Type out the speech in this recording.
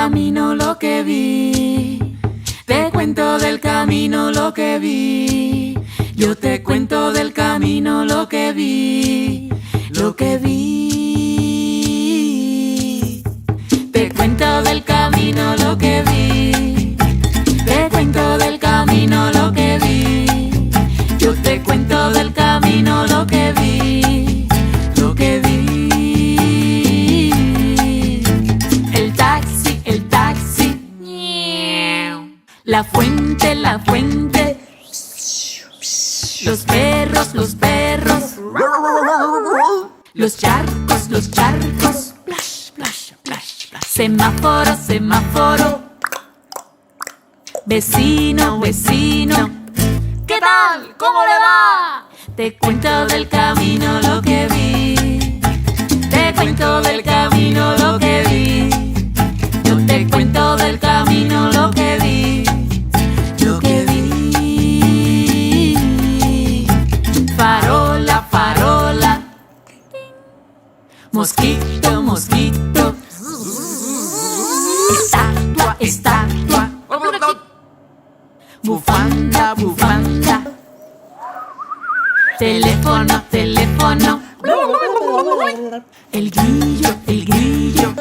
camino lo que vi. Te cuento del camino lo que vi. Yo te cuento del camino lo que vi. Lo que vi. Te cuento del camino lo que vi. Te cuento del camino lo que vi. Yo te cuento del camino lo que vi. Lo que vi. El taxi, el taxi. La fuente, la fuente. Los perros, los perros. Los charcos, los charcos. Splash, splash, splash, splash. Semáforo, semáforo. Vecino, vecino. ¿Qué tal? ¿Cómo le va? Te cuento del camino lo que vi. Te cuento del camino lo que vi. Yo te cuento del camino lo que vi. Lo que vi. Farola, farola. Mosquito, mosquito. Estatua, estatua. Bufanda, bufanda. Teléfono, teléfono. El grillo, el grillo.